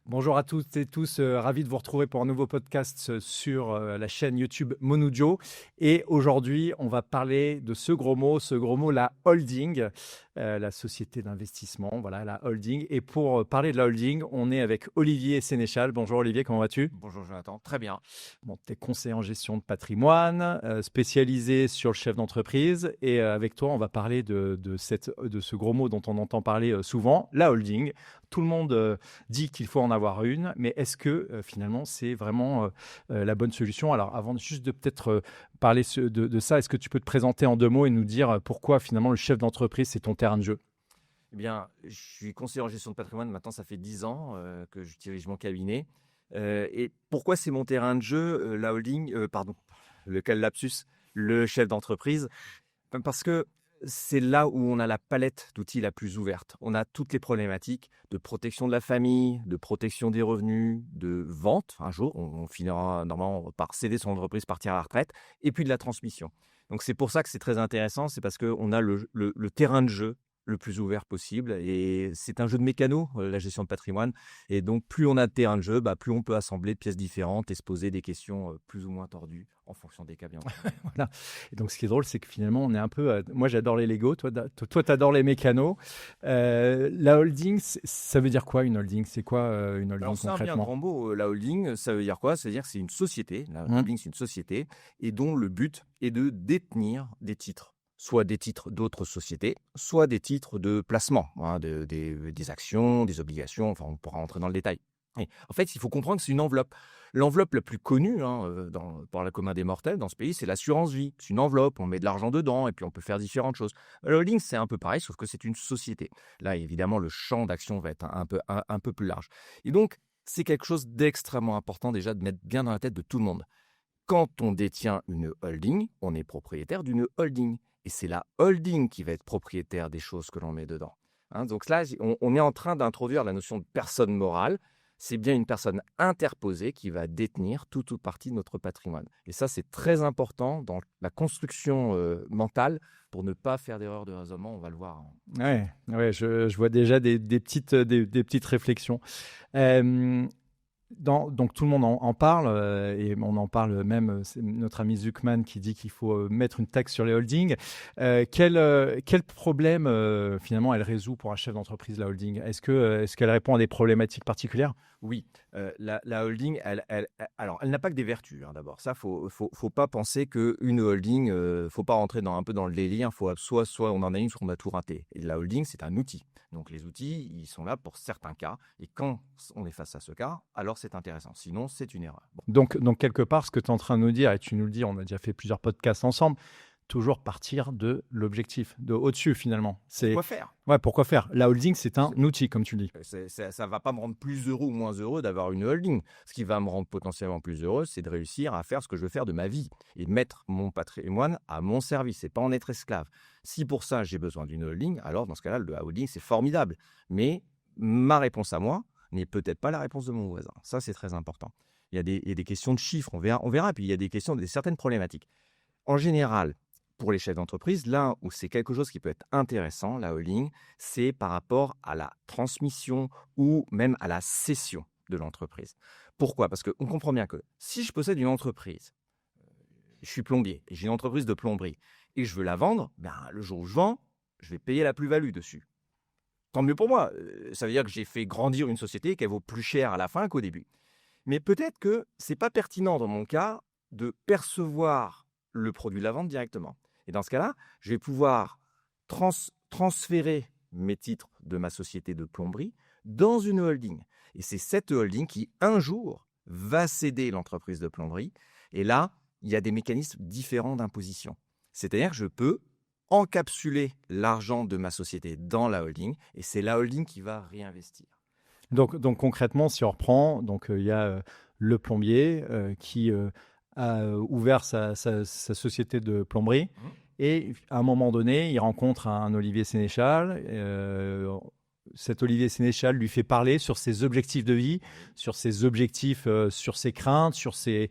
Bonjour à toutes et tous, ravi de vous retrouver pour un nouveau podcast sur la chaîne YouTube Monujo. Et aujourd'hui, on va parler de ce gros mot, la holding, la société d'investissement, voilà, la holding. Et pour parler de la holding, on est avec Olivier Sénéchal. Bonjour Olivier, comment vas-tu? Bonjour Jonathan, très bien. Bon, tu es conseiller en gestion de patrimoine, spécialisé sur le chef d'entreprise. Et avec toi, on va parler de ce gros mot dont on entend parler souvent, la holding. Tout le monde dit qu'il faut en avoir une, mais est-ce que finalement c'est vraiment la bonne solution? Alors avant juste de peut-être parler de ça, est-ce que tu peux te présenter en 2 mots et nous dire pourquoi finalement le chef d'entreprise c'est ton terrain de jeu? Eh bien, je suis conseiller en gestion de patrimoine, maintenant ça fait 10 ans que je dirige mon cabinet. Et pourquoi c'est mon terrain de jeu, la holding, pardon, lequel lapsus, le chef d'entreprise? Parce que c'est là où on a la palette d'outils la plus ouverte. On a toutes les problématiques de protection de la famille, de protection des revenus, de vente. Un jour, on finira normalement par céder son entreprise, partir à la retraite, et puis de la transmission. Donc c'est pour ça que c'est très intéressant, c'est parce qu'on a le terrain de jeu le plus ouvert possible. Et c'est un jeu de mécano, la gestion de patrimoine. Et donc, plus on a de terrain de jeu, plus on peut assembler de pièces différentes et se poser des questions plus ou moins tordues en fonction des cas, bien entendu. Voilà. Et donc ce qui est drôle, c'est que finalement on est un peu. Moi j'adore les Lego, toi tu adores les mécanos. La holding, ça veut dire quoi une holding? C'est quoi une holding Alors, c'est un bien concrètement? grand mot, la holding. Ça veut dire quoi? Ça veut dire que c'est une société. La holding, c'est une société et dont le but est de détenir des titres. Soit des titres d'autres sociétés, soit des titres de placement, hein, des actions, des obligations. Enfin, on pourra rentrer dans le détail. Et en fait, il faut comprendre que c'est une enveloppe. L'enveloppe la plus connue par le commun des mortels dans ce pays, c'est l'assurance vie. C'est une enveloppe, on met de l'argent dedans et puis on peut faire différentes choses. La holding, c'est un peu pareil, sauf que c'est une société. Là, évidemment, le champ d'action va être un peu plus large. Et donc, c'est quelque chose d'extrêmement important déjà de mettre bien dans la tête de tout le monde. Quand on détient une holding, on est propriétaire d'une holding. Et c'est la holding qui va être propriétaire des choses que l'on met dedans. Hein, donc là, on est en train d'introduire la notion de personne morale. C'est bien une personne interposée qui va détenir toute ou partie de notre patrimoine. Et ça, c'est très important dans la construction mentale pour ne pas faire d'erreur de raisonnement. On va le voir. Ouais, ouais, je vois déjà des petites réflexions. Euh, donc tout le monde en parle et on en parle même, c'est notre ami Zuckman qui dit qu'il faut mettre une taxe sur les holdings. Quel problème finalement elle résout pour un chef d'entreprise, la holding? Est-ce qu'elle répond à des problématiques particulières? Oui, la holding, alors, elle n'a pas que des vertus, hein, d'abord. Ça, faut pas penser qu'une holding, faut pas rentrer un peu dans le délire. Soit on en a une, soit on a tout raté. Et la holding, c'est un outil. Donc, les outils, ils sont là pour certains cas. Et quand on est face à ce cas, alors c'est intéressant. Sinon, c'est une erreur. Bon. Donc quelque part, ce que tu es en train de nous dire, et tu nous le dis, on a déjà fait plusieurs podcasts ensemble, toujours partir de l'objectif, de au-dessus finalement. Quoi faire? Ouais, pourquoi faire? La holding, c'est un outil, comme tu le dis. Ça ne va pas me rendre plus heureux ou moins heureux d'avoir une holding. Ce qui va me rendre potentiellement plus heureux, c'est de réussir à faire ce que je veux faire de ma vie et de mettre mon patrimoine à mon service et pas en être esclave. Si pour ça, j'ai besoin d'une holding, alors dans ce cas-là, la holding, c'est formidable. Mais ma réponse à moi n'est peut-être pas la réponse de mon voisin. Ça, c'est très important. Il y a des questions de chiffres, on verra. Puis il y a des questions de certaines problématiques. En général, pour les chefs d'entreprise, là où c'est quelque chose qui peut être intéressant, la holding, c'est par rapport à la transmission ou même à la cession de l'entreprise. Pourquoi? Parce qu'on comprend bien que si je possède une entreprise, je suis plombier et j'ai une entreprise de plomberie et je veux la vendre, le jour où je vends, je vais payer la plus-value dessus. Tant mieux pour moi. Ça veut dire que j'ai fait grandir une société qu'elle vaut plus cher à la fin qu'au début. Mais peut-être que ce n'est pas pertinent dans mon cas de percevoir le produit de la vente directement. Et dans ce cas-là, je vais pouvoir transférer mes titres de ma société de plomberie dans une holding. Et c'est cette holding qui, un jour, va céder l'entreprise de plomberie. Et là, il y a des mécanismes différents d'imposition. C'est-à-dire que je peux encapsuler l'argent de ma société dans la holding et c'est la holding qui va réinvestir. Donc concrètement, si on reprend, il y a le plombier qui a ouvert sa société de plomberie. Et à un moment donné, il rencontre un Olivier Sénéchal. Cet Olivier Sénéchal lui fait parler sur ses objectifs de vie, sur ses objectifs, sur ses craintes, sur ses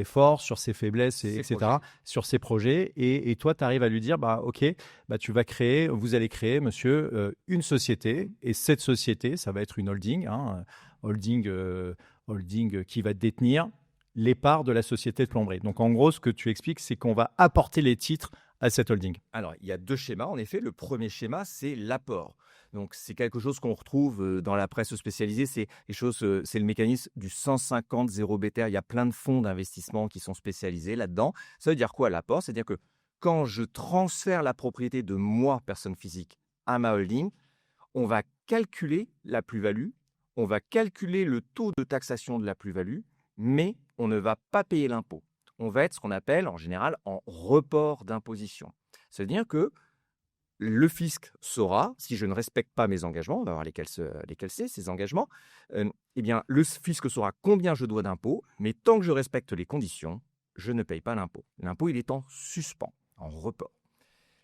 forces, sur ses faiblesses, etc., sur ses projets. Et toi, tu arrives à lui dire, OK, vous allez créer, monsieur, une société. Et cette société, ça va être une holding, hein, holding qui va détenir les parts de la société de plomberie. Donc, en gros, ce que tu expliques, c'est qu'on va apporter les titres à cette holding. Alors, il y a 2 schémas, en effet. Le premier schéma, c'est l'apport. Donc, c'est quelque chose qu'on retrouve dans la presse spécialisée. C'est le mécanisme du 150-0 BTR. Il y a plein de fonds d'investissement qui sont spécialisés là-dedans. Ça veut dire quoi, l'apport? C'est-à-dire que quand je transfère la propriété de moi, personne physique, à ma holding, on va calculer la plus-value, on va calculer le taux de taxation de la plus-value, mais on ne va pas payer l'impôt. On va être ce qu'on appelle en général en report d'imposition. C'est-à-dire que le fisc saura, si je ne respecte pas mes engagements, on va voir lesquels c'est, ces engagements, eh bien, le fisc saura combien je dois d'impôts, mais tant que je respecte les conditions, je ne paye pas l'impôt. L'impôt, il est en suspens, en report.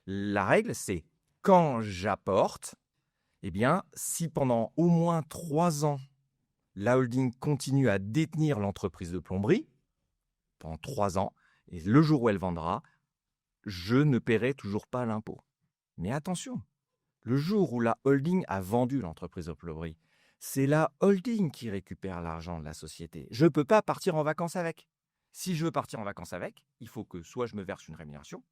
La règle, c'est quand j'apporte, eh bien, si pendant au moins 3 ans, la holding continue à détenir l'entreprise de plomberie, pendant 3 ans, et le jour où elle vendra, je ne paierai toujours pas l'impôt. Mais attention, le jour où la holding a vendu l'entreprise de plomberie, c'est la holding qui récupère l'argent de la société. Je ne peux pas partir en vacances avec. Si je veux partir en vacances avec, il faut que soit je me verse une rémunération,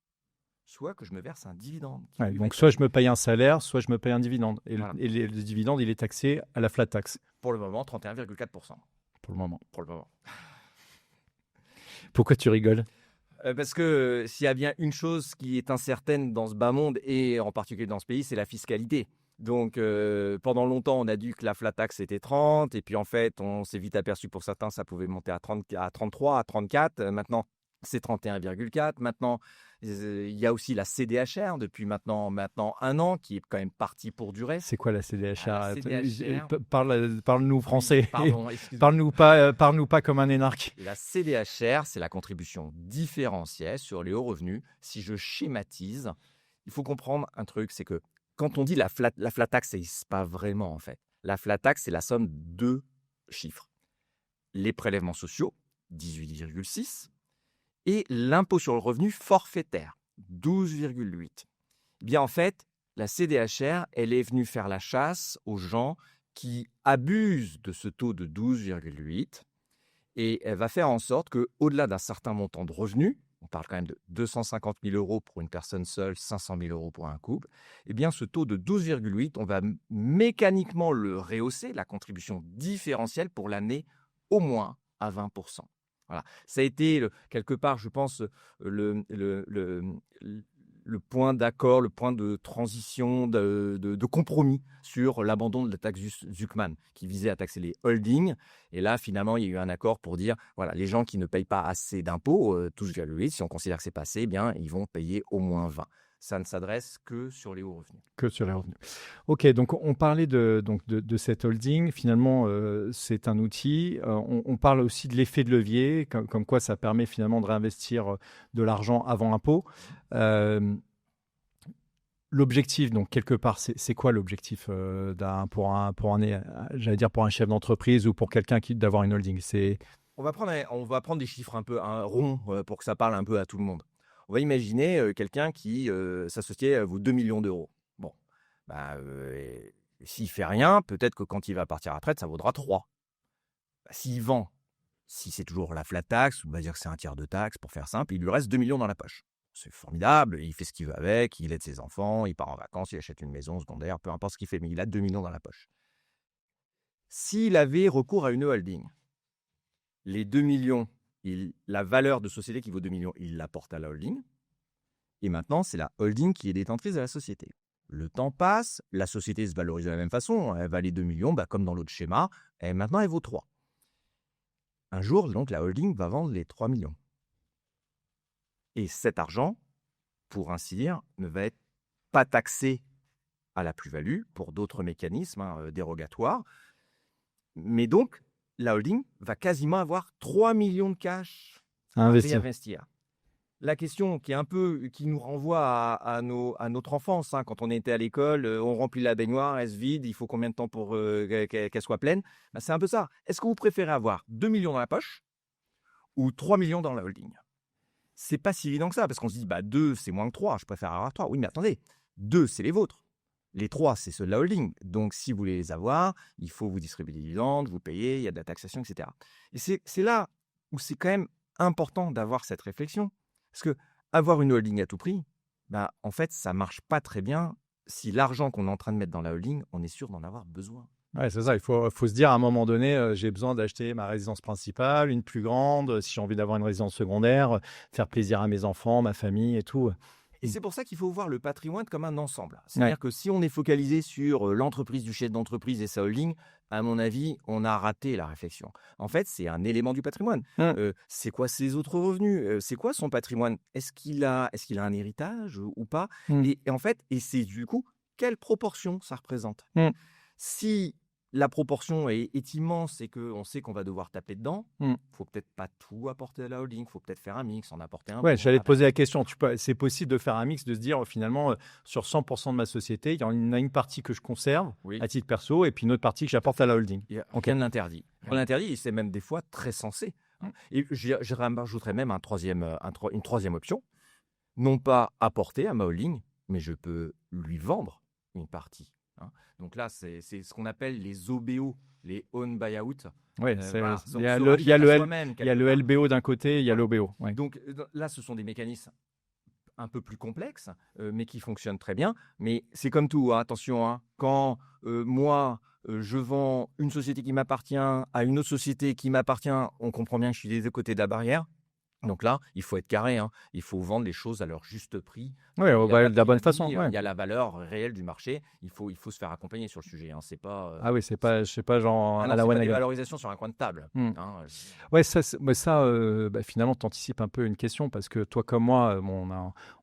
soit que je me verse un dividende. Ouais, donc, soit je me paye un salaire, soit je me paye un dividende. Et, Voilà. le dividende, il est taxé à la flat tax. Pour le moment, 31,4%. Pour le moment. Pour le moment. Pourquoi tu rigoles? Parce que s'il y a bien une chose qui est incertaine dans ce bas monde, et en particulier dans ce pays, c'est la fiscalité. Donc, pendant longtemps, on a dit que la flat tax était 30, et puis en fait, on s'est vite aperçu pour certains, ça pouvait monter à 30, à 33, à 34. Maintenant, c'est 31,4. Maintenant, il y a aussi la CDHR depuis maintenant 1 an, qui est quand même partie pour durer. C'est quoi la CDHR? La CDHR. Parle-nous français. Oui, pardon, excuse-moi. Parle-nous pas comme un énarque. La CDHR, c'est la contribution différentielle sur les hauts revenus. Si je schématise, il faut comprendre un truc, c'est que quand on dit la flat tax, ça n'existe pas vraiment en fait. La flat tax, c'est la somme de 2 chiffres. Les prélèvements sociaux, 18,6, et l'impôt sur le revenu forfaitaire, 12,8. Eh bien en fait, la CDHR, elle est venue faire la chasse aux gens qui abusent de ce taux de 12,8. Et elle va faire en sorte qu'au-delà d'un certain montant de revenus, on parle quand même de 250 000 euros pour une personne seule, 500 000 euros pour un couple, eh bien ce taux de 12,8, on va mécaniquement le rehausser, la contribution différentielle, pour l'année au moins à 20%. Voilà. Ça a été quelque part, je pense, le point d'accord, le point de transition, de compromis sur l'abandon de la taxe Zuckman, qui visait à taxer les holdings. Et là, finalement, il y a eu un accord pour dire, voilà, les gens qui ne payent pas assez d'impôts, 12,8, si on considère que c'est pas assez, eh bien, ils vont payer au moins 20. Ça ne s'adresse que sur les hauts revenus. Que sur les revenus. Ok, donc on parlait de cette holding. Finalement, c'est un outil. On parle aussi de l'effet de levier, comme quoi ça permet finalement de réinvestir de l'argent avant impôt. L'objectif, donc quelque part, c'est quoi l'objectif pour un chef d'entreprise ou pour quelqu'un d'avoir une holding? On va prendre des chiffres un peu ronds pour que ça parle un peu à tout le monde. On va imaginer quelqu'un qui s'associe vaut 2 millions d'euros. Bon, s'il fait rien, peut-être que quand il va partir à la retraite, ça vaudra 3. S'il vend, si c'est toujours la flat tax, on va dire que c'est un tiers de taxe pour faire simple, il lui reste 2 millions dans la poche. C'est formidable, il fait ce qu'il veut avec, il aide ses enfants, il part en vacances, il achète une maison secondaire, peu importe ce qu'il fait, mais il a 2 millions dans la poche. S'il avait recours à une holding, les 2 millions, la valeur de société qui vaut 2 millions, il l'apporte à la holding. Et maintenant, c'est la holding qui est détentrice de la société. Le temps passe, la société se valorise de la même façon. Elle valait 2 millions, comme dans l'autre schéma. Et maintenant, elle vaut 3. Un jour, donc, la holding va vendre les 3 millions. Et cet argent, pour ainsi dire, ne va être pas taxé à la plus-value pour d'autres mécanismes dérogatoires. Mais donc, la holding va quasiment avoir 3 millions de cash à réinvestir. La question qui nous renvoie à notre enfance, quand on était à l'école, on remplit la baignoire, elle se vide, il faut combien de temps pour qu'elle soit pleine? C'est un peu ça. Est-ce que vous préférez avoir 2 millions dans la poche ou 3 millions dans la holding? C'est pas si évident que ça, parce qu'on se dit 2 c'est moins que 3, je préfère avoir 3. Oui, mais attendez, 2 c'est les vôtres. Les 3, c'est ceux de la holding. Donc, si vous voulez les avoir, il faut vous distribuer des dividendes, vous payer, il y a de la taxation, etc. Et c'est là où c'est quand même important d'avoir cette réflexion. Parce que avoir une holding à tout prix, en fait, ça ne marche pas très bien si l'argent qu'on est en train de mettre dans la holding, on est sûr d'en avoir besoin. Ouais, c'est ça. Il faut se dire à un moment donné, j'ai besoin d'acheter ma résidence principale, une plus grande, si j'ai envie d'avoir une résidence secondaire, faire plaisir à mes enfants, ma famille et tout. Et c'est pour ça qu'il faut voir le patrimoine comme un ensemble. C'est-à-dire que si on est focalisé sur l'entreprise du chef d'entreprise et sa holding, à mon avis, on a raté la réflexion. En fait, c'est un élément du patrimoine. C'est quoi ses autres revenus? C'est quoi son patrimoine? Est-ce qu'il a un héritage ou pas? Et en fait, c'est du coup, quelle proportion ça représente? Si la proportion est immense et qu'on sait qu'on va devoir taper dedans, faut peut-être pas tout apporter à la holding, faut peut-être faire un mix, en apporter un peu. Ouais, j'allais te poser la question. C'est possible de faire un mix, de se dire finalement, sur 100% de ma société, il y en a une partie que je conserve à titre perso et puis une autre partie que j'apporte à la holding. Rien ne l'interdit. Rien l'interdit et c'est même des fois très sensé. Et je rajouterais même une troisième option. Non pas apporter à ma holding, mais je peux lui vendre une partie. Donc là, c'est ce qu'on appelle les OBO, les Own Buyout. Oui, il y a le LBO d'un côté, il y a l'OBO. Ouais. Donc là, ce sont des mécanismes un peu plus complexes, mais qui fonctionnent très bien. Mais c'est comme tout, attention, quand moi, je vends une société qui m'appartient à une autre société qui m'appartient, on comprend bien que je suis des deux côtés de la barrière. Donc là, il faut être carré, il faut vendre les choses à leur juste prix. Oui, de la bonne façon. Il y a la valeur réelle du marché. Il faut se faire accompagner sur le sujet. C'est pas. Ah oui, c'est pas genre à la one. Des valorisations sur un coin de table. Ouais, ça, finalement, tu anticipes un peu une question parce que toi comme moi,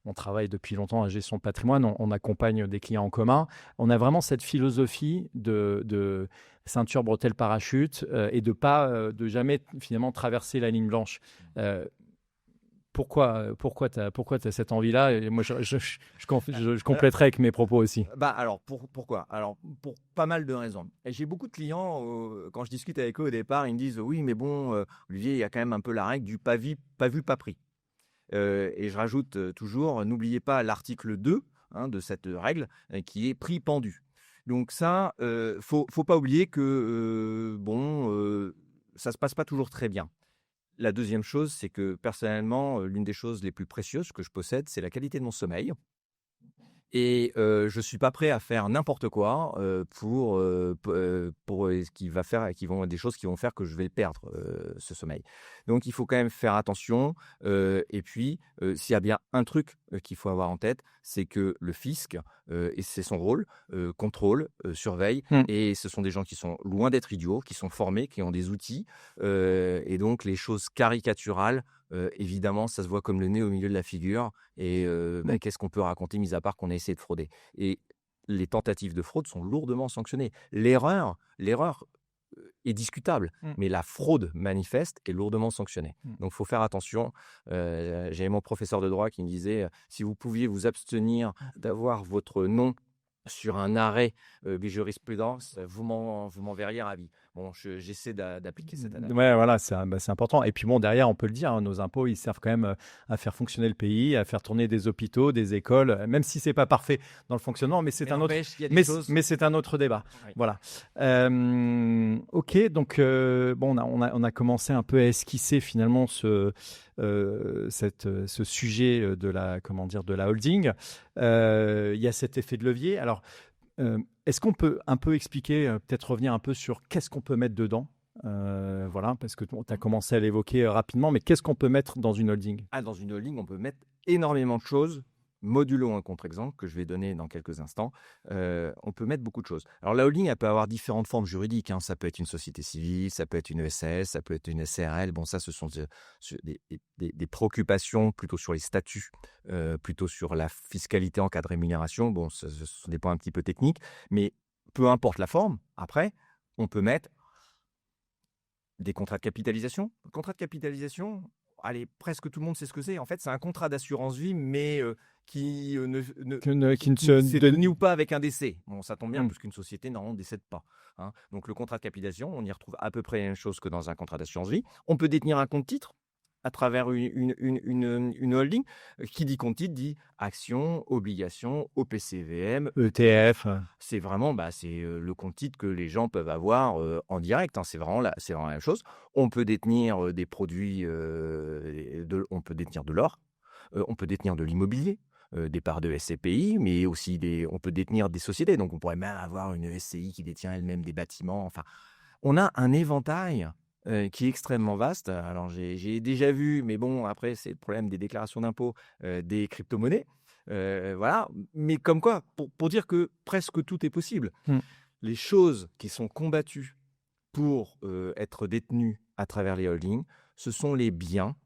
on travaille depuis longtemps à gestion de patrimoine, on accompagne des clients en commun. On a vraiment cette philosophie de ceinture, bretelle, parachute et de jamais finalement traverser la ligne blanche. Pourquoi tu as cette envie-là? Et moi, je compléterai avec mes propos aussi. Alors, pourquoi? Alors, pour pas mal de raisons. Et j'ai beaucoup de clients, quand je discute avec eux au départ, ils me disent « Oui, mais bon, Olivier, il y a quand même un peu la règle du pas vu, pas pris. » Et je rajoute toujours, n'oubliez pas l'article 2 de cette règle qui est prix pendu. Donc ça, faut pas oublier que, ça se passe pas toujours très bien. La deuxième chose, c'est que personnellement, l'une des choses les plus précieuses que je possède, c'est la qualité de mon sommeil. Et je ne suis pas prêt à faire n'importe quoi pour des choses qui vont faire que je vais perdre ce sommeil. Donc, il faut quand même faire attention. Et puis, s'il y a bien un truc qu'il faut avoir en tête, c'est que le fisc, et c'est son rôle, contrôle, surveille. Et ce sont des gens qui sont loin d'être idiots, qui sont formés, qui ont des outils. Et donc, les choses caricaturales, évidemment, ça se voit comme le nez au milieu de la figure. Et qu'est-ce qu'on peut raconter, mis à part qu'on a essayé de frauder? Et les tentatives de fraude sont lourdement sanctionnées. L'erreur est discutable, mais la fraude manifeste est lourdement sanctionnée. Donc, il faut faire attention. J'avais mon professeur de droit qui me disait si vous pouviez vous abstenir d'avoir votre nom sur un arrêt de jurisprudence, vous m'enverriez ravi. Bon, j'essaie d'appliquer cette analyse. Ouais, voilà, c'est important. Et puis bon, derrière, on peut le dire, nos impôts, ils servent quand même à faire fonctionner le pays, à faire tourner des hôpitaux, des écoles, même si c'est pas parfait dans le fonctionnement, mais c'est un autre débat. Oui. Voilà. Ok, donc on a commencé un peu à esquisser finalement ce sujet de la holding. Il y a cet effet de levier. Alors, est-ce qu'on peut un peu expliquer, peut-être revenir un peu sur qu'est-ce qu'on peut mettre dedans? Voilà, parce que tu as commencé à l'évoquer rapidement, mais qu'est-ce qu'on peut mettre dans une holding? Dans une holding, on peut mettre énormément de choses. Modulo un contre-exemple que je vais donner dans quelques instants. On peut mettre beaucoup de choses. Alors la holding, elle peut avoir différentes formes juridiques. Ça peut être une société civile, ça peut être une ESS, ça peut être une SARL. Bon, ça, ce sont des préoccupations plutôt sur les statuts, plutôt sur la fiscalité en cas de rémunération. Bon, ce sont des points un petit peu techniques, mais peu importe la forme. Après, on peut mettre des contrats de capitalisation. Le contrat de capitalisation, allez, presque tout le monde sait ce que c'est. En fait, c'est un contrat d'assurance vie, mais qui ne se dénoue ou pas avec un décès. Bon, ça tombe bien, parce qu'une société, normalement, ne décède pas. Donc, le contrat de capitalisation, on y retrouve à peu près la même chose que dans un contrat d'assurance vie. On peut détenir un compte titre. à travers une holding. Qui dit compte titre dit actions, obligations, OPCVM. ETF. C'est vraiment le compte titre que les gens peuvent avoir en direct. Hein. C'est vraiment la même chose. On peut détenir des produits, on peut détenir de l'or, on peut détenir de l'immobilier. Des parts de SCPI, mais aussi on peut détenir des sociétés. Donc, on pourrait même avoir une SCI qui détient elle-même des bâtiments. Enfin, on a un éventail qui est extrêmement vaste. Alors, j'ai déjà vu, mais bon, après, c'est le problème des déclarations d'impôts, des crypto-monnaies. Voilà. Mais comme quoi, pour dire que presque tout est possible. Les choses qui sont combattues pour être détenues à travers les holdings, ce sont les biens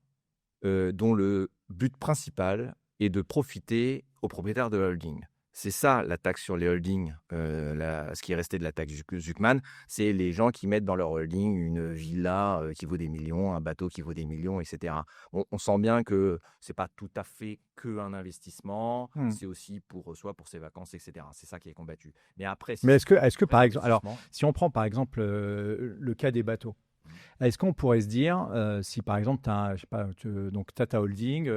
dont le but principal et de profiter aux propriétaires de la holding. C'est ça la taxe sur les holdings, ce qui est resté de la taxe Zuckman, c'est les gens qui mettent dans leur holding une villa qui vaut des millions, un bateau qui vaut des millions, etc. On sent bien que c'est pas tout à fait qu'un investissement, c'est aussi pour ses vacances, etc. C'est ça qui est combattu. Mais après, mais est-ce que par exemple, alors si on prend par exemple le cas des bateaux. Est-ce qu'on pourrait se dire, si par exemple, tu as ta holding,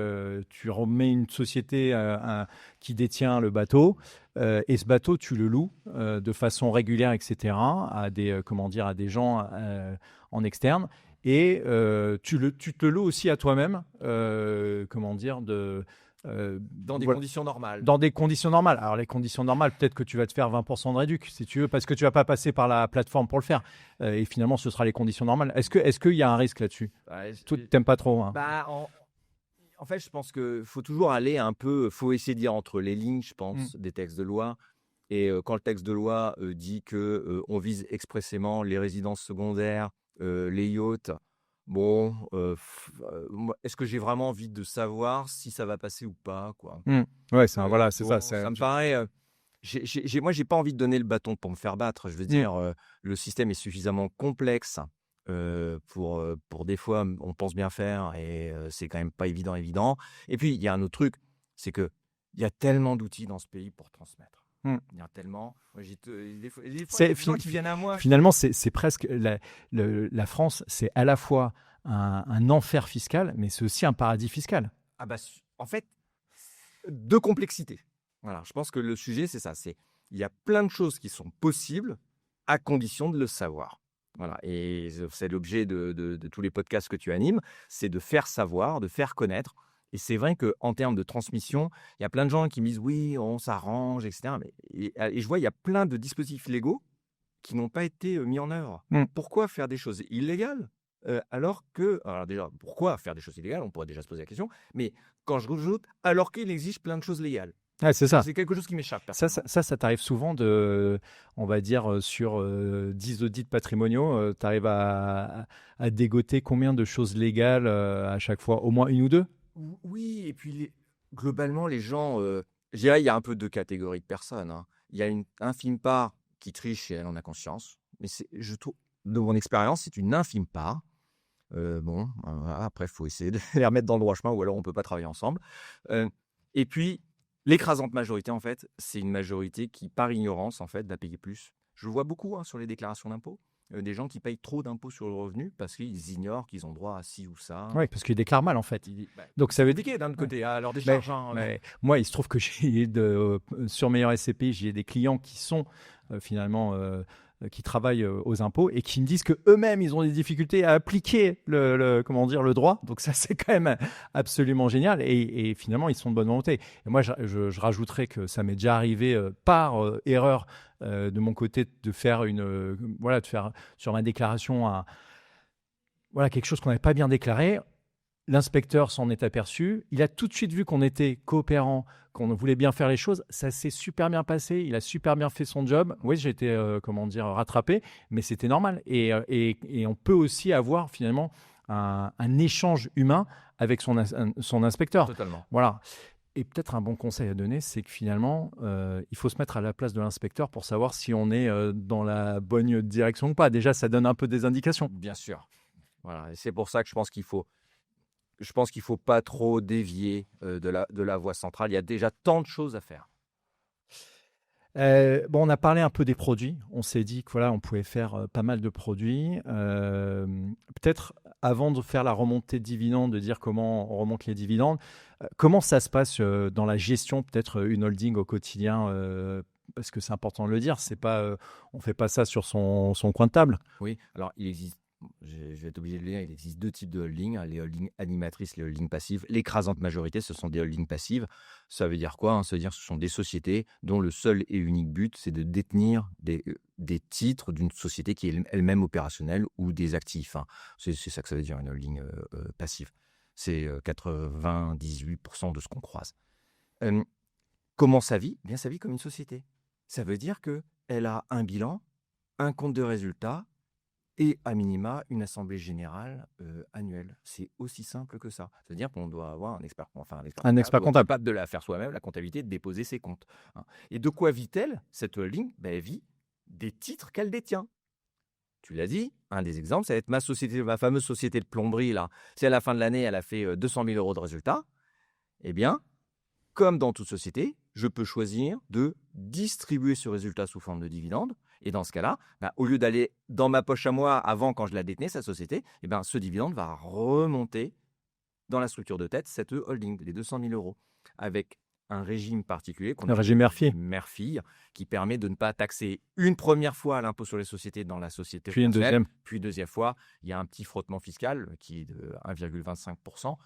tu remets une société qui détient le bateau, et ce bateau, tu le loues de façon régulière, etc., à des gens en externe, et tu te le loues aussi à toi-même, dans des conditions normales. Dans des conditions normales. Alors, les conditions normales, peut-être que tu vas te faire 20% de réduc, si tu veux, parce que tu ne vas pas passer par la plateforme pour le faire. Et finalement, ce sera les conditions normales. Est-ce qu'il y a un risque là-dessus ? Tu n'aimes pas trop, hein. En fait, je pense qu'il faut toujours aller un peu... Il faut essayer de dire entre les lignes, je pense, des textes de loi. Et quand le texte de loi dit qu'on vise expressément les résidences secondaires, les yachts... Bon, est-ce que j'ai vraiment envie de savoir si ça va passer ou pas, quoi. Ouais, c'est ça. Ça me paraît. Moi, j'ai pas envie de donner le bâton pour me faire battre. Je veux dire, le système est suffisamment complexe pour des fois, on pense bien faire et c'est quand même pas évident. Et puis, il y a un autre truc, c'est que il y a tellement d'outils dans ce pays pour transmettre. Il y a tellement. Moi, des fois, il y a des gens qui viennent à moi. Finalement, c'est presque la France, c'est à la fois un enfer fiscal, mais c'est aussi un paradis fiscal. En fait, de complexité. Voilà, je pense que le sujet, c'est ça. Il y a plein de choses qui sont possibles à condition de le savoir. Voilà, et c'est l'objet de tous les podcasts que tu animes, c'est de faire savoir, de faire connaître. Et c'est vrai qu'en termes de transmission, il y a plein de gens qui me disent oui, on s'arrange, etc. Et je vois, il y a plein de dispositifs légaux qui n'ont pas été mis en œuvre. Pourquoi faire des choses illégales alors déjà, pourquoi faire des choses illégales ? On pourrait déjà se poser la question. Mais quand je rajoute, alors qu'il existe plein de choses légales. Ah, c'est ça. C'est quelque chose qui m'échappe. Ça t'arrive souvent on va dire, sur 10 audits patrimoniaux, tu arrives à dégoter combien de choses légales à chaque fois ? Au moins une ou deux ? Oui, et puis globalement, les gens, je dirais, il y a un peu deux catégories de personnes. Hein. Il y a une infime part qui triche et elle en a conscience. Mais je trouve, de mon expérience, c'est une infime part. Après, il faut essayer de les remettre dans le droit chemin ou alors on ne peut pas travailler ensemble. Et puis, l'écrasante majorité, en fait, c'est une majorité qui, par ignorance, en fait, va payer plus. Je le vois beaucoup sur les déclarations d'impôts. Des gens qui payent trop d'impôts sur le revenu parce qu'ils ignorent qu'ils ont droit à ci ou ça. Oui, parce qu'ils déclarent mal en fait. Donc ça veut dire d'un autre côté, à leur décharge. Moi, il se trouve que sur Meilleur SCPI, j'ai des clients qui sont finalement qui travaillent aux impôts et qui me disent que eux-mêmes ils ont des difficultés à appliquer le droit. Donc ça c'est quand même absolument génial et finalement ils sont de bonne volonté. Et moi je rajouterais que ça m'est déjà arrivé par erreur de mon côté de faire sur ma déclaration quelque chose qu'on n'avait pas bien déclaré. L'inspecteur s'en est aperçu. Il a tout de suite vu qu'on était coopérants, qu'on voulait bien faire les choses. Ça s'est super bien passé. Il a super bien fait son job. Oui, j'ai été rattrapé, mais c'était normal. Et on peut aussi avoir finalement un échange humain avec son inspecteur. Totalement. Voilà. Et peut-être un bon conseil à donner, c'est que finalement, il faut se mettre à la place de l'inspecteur pour savoir si on est dans la bonne direction ou pas. Déjà, ça donne un peu des indications. Bien sûr. Voilà. Et c'est pour ça que je pense qu'il faut pas trop dévier de la voie centrale. Il y a déjà tant de choses à faire. On a parlé un peu des produits. On s'est dit que on pouvait faire pas mal de produits. Peut-être avant de faire la remontée de dividendes, de dire comment on remonte les dividendes, comment ça se passe dans la gestion, peut-être une holding au quotidien parce que c'est important de le dire, c'est pas, on fait pas ça sur son coin de table. Oui, alors il existe, je vais être obligé de le dire, il existe 2 types de holding, hein, les holdings animatrices, les holdings passives. L'écrasante majorité, ce sont des holdings passives. Ça veut dire quoi, hein? Ça veut dire que ce sont des sociétés dont le seul et unique but, c'est de détenir des titres d'une société qui est elle-même opérationnelle ou des actifs, hein. C'est ça que ça veut dire une holding passive. C'est 98% de ce qu'on croise. Hem, Comment ça vit? Bien, ça vit comme une société. Ça veut dire qu'elle a un bilan, un compte de résultats et à minima une assemblée générale annuelle. C'est aussi simple que ça. C'est-à-dire qu'on doit avoir un expert Un expert comptable. capable de la faire soi-même, la comptabilité, de déposer ses comptes, hein. Et de quoi vit-elle, cette holding? Ben, elle vit des titres qu'elle détient. Tu l'as dit, un des exemples, ça va être ma fameuse société de plomberie, là. Si à la fin de l'année, elle a fait 200 000 euros de résultats, eh bien, comme dans toute société, je peux choisir de distribuer ce résultat sous forme de dividende. Et dans ce cas-là, au lieu d'aller dans ma poche à moi avant quand je la détenais, sa société, ce dividende va remonter dans la structure de tête, cette holding, les 200 000 euros, avec un régime particulier qu'on Le appelle régime Murphy. Murphy, qui permet de ne pas taxer une première fois l'impôt sur les sociétés dans la société Puis une foncière, deuxième. puis une deuxième fois, il y a un petit frottement fiscal qui est de 1,25%.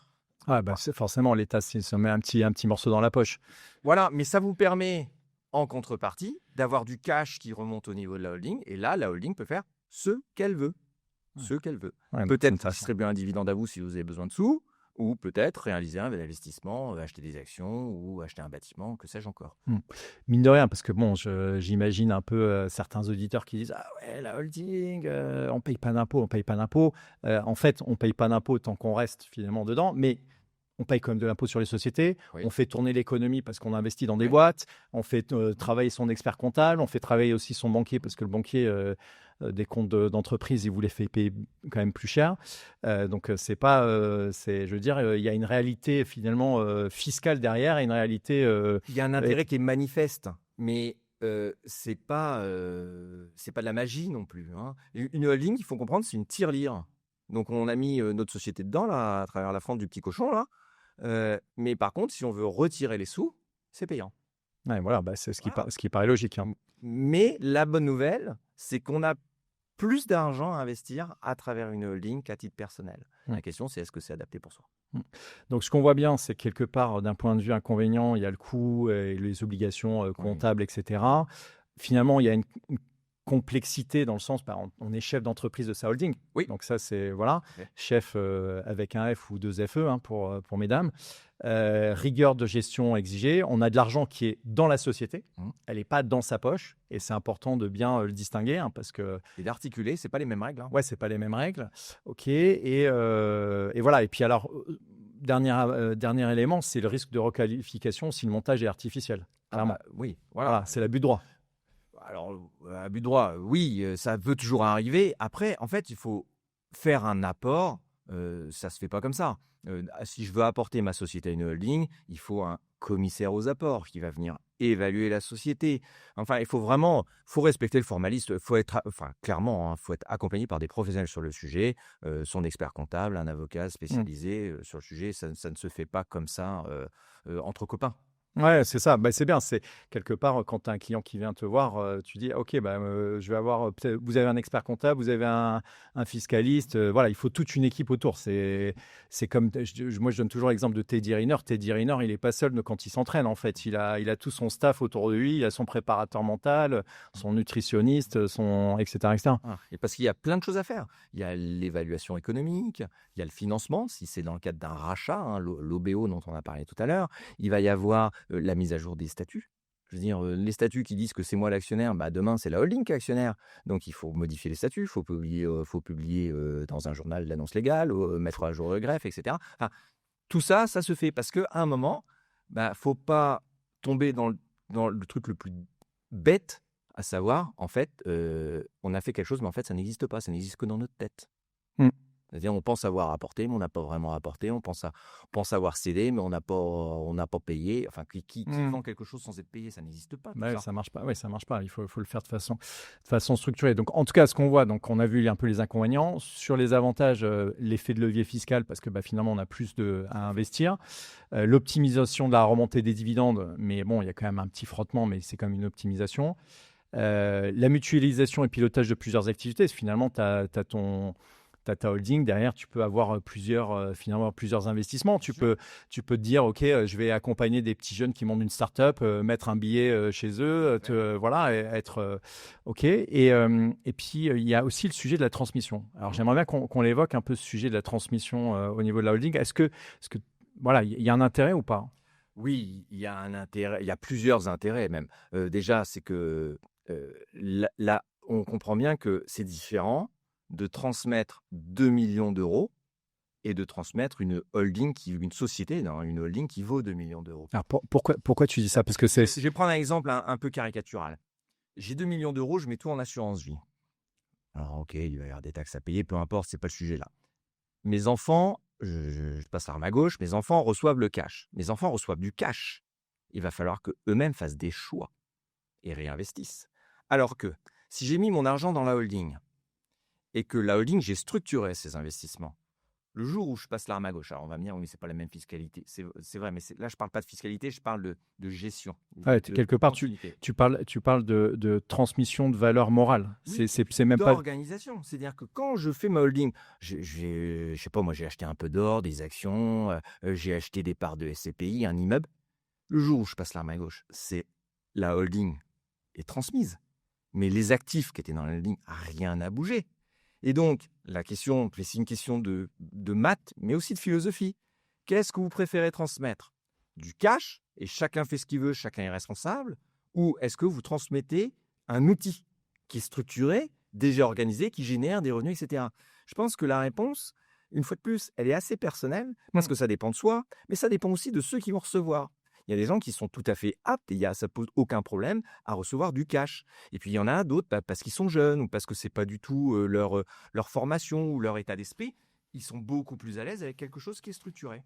Ah bah c'est forcément l'État se met un petit morceau dans la poche. Voilà, mais ça vous permet, en contrepartie, d'avoir du cash qui remonte au niveau de la holding. Et là, la holding peut faire ce qu'elle veut. Ce qu'elle veut. Ouais, Peut-être c'est distribuer un dividende à vous si vous avez besoin de sous, ou peut-être réaliser un investissement, acheter des actions ou acheter un bâtiment, que sais-je encore. Mine de rien, parce que bon, j'imagine un peu certains auditeurs qui disent ah ouais la holding, on paye pas d'impôts, on paye pas d'impôts. En fait, on paye pas d'impôts tant qu'on reste finalement dedans, mais on paye quand même de l'impôt sur les sociétés. Oui. On fait tourner l'économie parce qu'on investit dans des Oui. boîtes. On fait travailler son expert comptable. On fait travailler aussi son banquier parce que le banquier des comptes d'entreprise, il vous les fait payer quand même plus cher. Donc c'est pas, je veux dire, il y a une réalité finalement fiscale derrière et une réalité. Il y a un intérêt qui est manifeste, mais c'est pas de la magie non plus, hein. Une holding, il faut comprendre, c'est une tirelire. Donc on a mis notre société dedans là, à travers la fente du petit cochon là. Mais par contre, si on veut retirer les sous, c'est payant. Ouais, voilà, bah, c'est Voilà. ce qui paraît logique, hein. Mais la bonne nouvelle, c'est qu'on a plus d'argent à investir à travers une holding qu'à titre personnel. La question, c'est est-ce que c'est adapté pour soi? Donc, ce qu'on voit bien, c'est quelque part, d'un point de vue inconvénient, il y a le coût et les obligations comptables, etc. Finalement, il y a une complexité dans le sens, on est chef d'entreprise de sa holding. Oui. Donc ça, c'est, voilà, Ouais. chef avec un F ou deux FE hein, pour mesdames. Rigueur de gestion exigée. On a de l'argent qui est dans la société. Elle n'est pas dans sa poche. Et c'est important de bien le distinguer hein, parce que... Et d'articuler, c'est pas les mêmes règles, hein. Ouais, c'est pas les mêmes règles. OK. Et voilà. Et puis alors, dernier élément, c'est le risque de requalification si le montage est artificiel. Clairement. Oui, Voilà, c'est l'abus de droit. Alors, abus de droit, oui, ça peut toujours arriver. Après, en fait, il faut faire un apport. Ça se fait pas comme ça. Si je veux apporter ma société à une holding, il faut un commissaire aux apports qui va venir évaluer la société. Enfin, il faut respecter le formaliste. Faut être, clairement, hein, faut être accompagné par des professionnels sur le sujet, son expert comptable, un avocat spécialisé sur le sujet. Ça ne se fait pas comme ça entre copains. Ouais, c'est ça. Bah, c'est bien. C'est quelque part quand tu as un client qui vient te voir, tu dis OK, je vais avoir peut-être vous avez un expert comptable, vous avez un fiscaliste, voilà, il faut toute une équipe autour. C'est comme moi je donne toujours l'exemple de Teddy Riner. Teddy Riner, il est pas seul quand il s'entraîne en fait. Il a tout son staff autour de lui, il a son préparateur mental, son nutritionniste, son etc. Et parce qu'il y a plein de choses à faire. Il y a l'évaluation économique, il y a le financement, si c'est dans le cadre d'un rachat, hein, l'OBO dont on a parlé tout à l'heure. Il va y avoir la mise à jour des statuts. Je veux dire, les statuts qui disent que c'est moi l'actionnaire, demain c'est la holding qui est actionnaire. Donc il faut modifier les statuts, il faut publier dans un journal l'annonce légale, mettre à jour le greffe, etc. Enfin, tout ça, ça se fait parce qu'à un moment, faut pas tomber dans le truc le plus bête, à savoir, en fait, on a fait quelque chose, mais en fait, ça n'existe pas, ça n'existe que dans notre tête. C'est-à-dire, on pense avoir apporté, mais on n'a pas vraiment apporté. On pense avoir cédé, mais on n'a pas payé. Enfin, qui vend quelque chose sans être payé, ça n'existe pas. Ouais, ça marche pas. Ouais, ça marche pas. Il faut le faire de façon structurée. Donc, en tout cas, ce qu'on voit, donc on a vu un peu les inconvénients. Sur les avantages, l'effet de levier fiscal, parce que finalement, on a plus à investir. L'optimisation de la remontée des dividendes, mais bon, il y a quand même un petit frottement, mais c'est quand même une optimisation. La mutualisation et pilotage de plusieurs activités. Finalement, tu as ta holding, derrière, tu peux avoir plusieurs investissements. Tu peux te dire, OK, je vais accompagner des petits jeunes qui montent une start-up, mettre un billet chez eux, voilà, être OK. Et puis, il y a aussi le sujet de la transmission. Alors, j'aimerais bien qu'on l'évoque un peu, ce sujet de la transmission au niveau de la holding. Est-ce que voilà, il y a un intérêt ou pas? Oui, il y a un intérêt, il y a plusieurs intérêts même. Déjà, c'est que là, on comprend bien que c'est différent de transmettre 2 millions d'euros et de transmettre une société, une holding qui vaut 2 millions d'euros. Alors, pourquoi tu dis ça? Parce que Je vais prendre un exemple un peu caricatural. J'ai 2 millions d'euros, je mets tout en assurance vie. Alors, OK, il va y avoir des taxes à payer, peu importe, c'est pas le sujet là. Mes enfants, je passe l'arme à gauche, mes enfants reçoivent le cash. Mes enfants reçoivent du cash. Il va falloir qu'eux-mêmes fassent des choix et réinvestissent. Alors que si j'ai mis mon argent dans la holding et que la holding, j'ai structuré ces investissements, le jour où je passe l'arme à gauche, alors on va me dire, oui, mais c'est pas la même fiscalité. C'est vrai, mais là, je parle pas de fiscalité, je parle de gestion. Quelque part, tu parles de transmission de valeur morale. Oui, c'est même pas d'organisation. C'est-à-dire que quand je fais ma holding, je sais pas, moi, j'ai acheté un peu d'or, des actions, j'ai acheté des parts de SCPI, un immeuble. Le jour où je passe l'arme à gauche, c'est la holding est transmise. Mais les actifs qui étaient dans la holding, rien n'a bougé. Et donc, la question, c'est une question de maths, mais aussi de philosophie. Qu'est-ce que vous préférez transmettre? Du cash, et chacun fait ce qu'il veut, chacun est responsable? Ou est-ce que vous transmettez un outil qui est structuré, déjà organisé, qui génère des revenus, etc. Je pense que la réponse, une fois de plus, elle est assez personnelle, parce que ça dépend de soi, mais ça dépend aussi de ceux qui vont recevoir. Il y a des gens qui sont tout à fait aptes, et ça pose aucun problème à recevoir du cash. Et puis il y en a d'autres, parce qu'ils sont jeunes, ou parce que c'est pas du tout leur formation ou leur état d'esprit, ils sont beaucoup plus à l'aise avec quelque chose qui est structuré.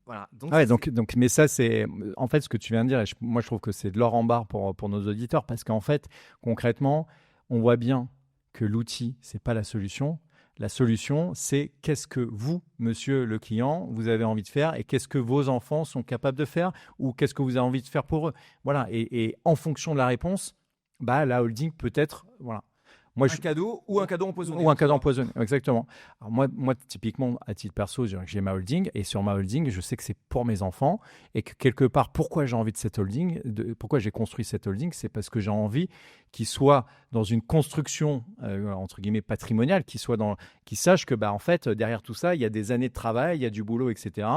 Voilà. Donc, mais ça, c'est en fait ce que tu viens de dire. Et moi, je trouve que c'est de l'or en barre pour nos auditeurs, parce qu'en fait, concrètement, on voit bien que l'outil, c'est pas la solution. La solution, c'est qu'est-ce que vous, monsieur le client, vous avez envie de faire, et qu'est-ce que vos enfants sont capables de faire, ou qu'est-ce que vous avez envie de faire pour eux. Voilà. Et en fonction de la réponse, la holding peut être, voilà. Un cadeau ou un cadeau empoisonné. Ou un cadeau empoisonné, exactement. Alors moi, typiquement, à titre perso, j'ai ma holding, et sur ma holding, je sais que c'est pour mes enfants, et que quelque part, pourquoi j'ai envie de cette holding, pourquoi j'ai construit cette holding, c'est parce que j'ai envie qu'ils soient dans une construction, entre guillemets, patrimoniale, qu'ils sachent que, en fait, derrière tout ça, il y a des années de travail, il y a du boulot, etc.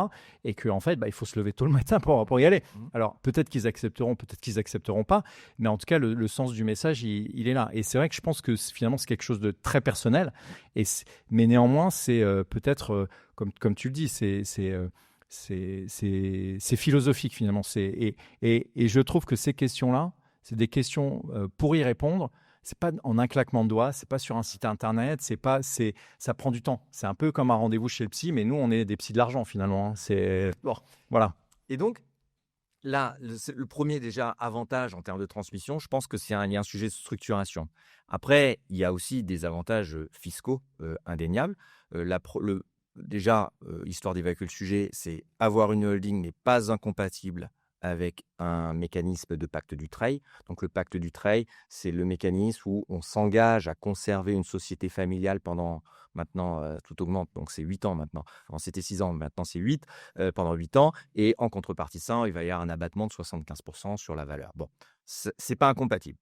Et qu'en fait, il faut se lever tôt le matin pour y aller. Alors, peut-être qu'ils accepteront, peut-être qu'ils accepteront pas, mais en tout cas, le sens du message, il est là. Et c'est vrai que je pense que finalement, c'est quelque chose de très personnel. Mais néanmoins, c'est peut-être, comme tu le dis, c'est philosophique finalement. Et je trouve que ces questions-là, c'est des questions pour y répondre. C'est pas en un claquement de doigts, c'est pas sur un site internet, ça prend du temps. C'est un peu comme un rendez-vous chez le psy, mais nous, on est des psys de l'argent finalement. C'est bon, voilà. Et donc, là, le premier déjà avantage en termes de transmission, je pense que il y a un sujet de structuration. Après, il y a aussi des avantages fiscaux indéniables. Déjà, histoire d'évacuer le sujet, c'est avoir une holding n'est pas incompatible avec un mécanisme de pacte Dutreil. Donc le pacte Dutreil, c'est le mécanisme où on s'engage à conserver une société familiale pendant, maintenant tout augmente, donc c'est 8 ans maintenant. Avant c'était 6 ans, maintenant c'est 8, pendant 8 ans. Et en contrepartie de ça, il va y avoir un abattement de 75% sur la valeur. Bon, c'est pas incompatible.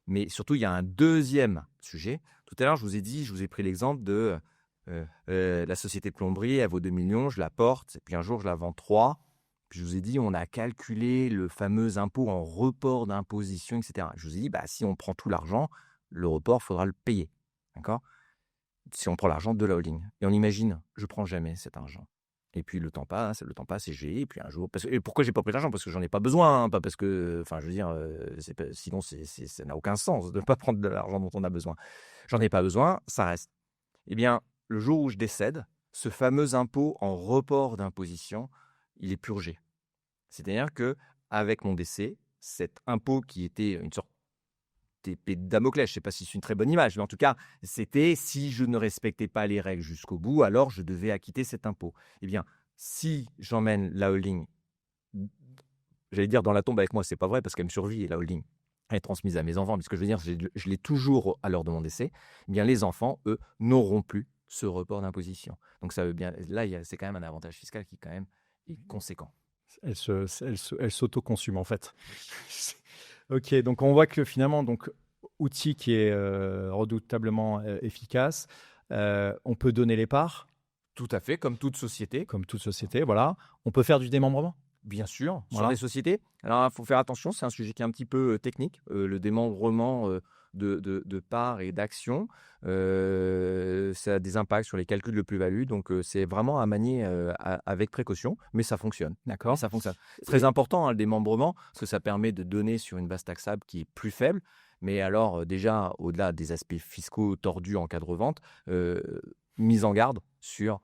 Mais surtout, il y a un deuxième sujet. Tout à l'heure, je vous ai pris l'exemple de la société de plomberie, elle vaut 2 millions, je la porte, et puis un jour, je la vends 3. Puis je vous ai dit, on a calculé le fameux impôt en report d'imposition, etc. Je vous ai dit, si on prend tout l'argent, le report, il faudra le payer. D'accord? Si on prend l'argent de la holding. Et on imagine, je ne prends jamais cet argent. Et puis le temps passe, et j'ai. Et puis un jour. Et pourquoi je n'ai pas pris l'argent? Parce que j'en ai pas besoin. Pas parce que. Enfin, je veux dire, sinon, ça n'a aucun sens de ne pas prendre de l'argent dont on a besoin. J'en ai pas besoin, ça reste. Eh bien, le jour où je décède, ce fameux impôt en report d'imposition, il est purgé. C'est-à-dire qu'avec mon décès, cet impôt qui était une sorte d'épée de Damoclès, je ne sais pas si c'est une très bonne image, mais en tout cas, c'était si je ne respectais pas les règles jusqu'au bout, alors je devais acquitter cet impôt. Eh bien, si j'emmène la holding, j'allais dire dans la tombe avec moi, c'est pas vrai parce qu'elle me survit et la holding est transmise à mes enfants, mais ce que je veux dire, je l'ai toujours à l'heure de mon décès, eh bien les enfants, eux, n'auront plus ce report d'imposition. Donc ça veut bien, là, c'est quand même un avantage fiscal qui quand même est conséquent. Elle s'auto-consume en fait. Ok, donc on voit que finalement, donc, outil qui est redoutablement efficace, on peut donner les parts. Tout à fait, comme toute société. Comme toute société, voilà. On peut faire du démembrement. Bien sûr, Voilà. sur les sociétés. Alors, il faut faire attention, c'est un sujet qui est un petit peu technique, le démembrement de parts et d'actions. Ça a des impacts sur les calculs de plus-value, donc c'est vraiment à manier avec précaution, mais ça fonctionne. D'accord. Ça fonctionne. C'est très important, hein, le démembrement, parce que ça permet de donner sur une base taxable qui est plus faible. Mais alors, déjà, au-delà des aspects fiscaux tordus en cas de revente, mise en garde sur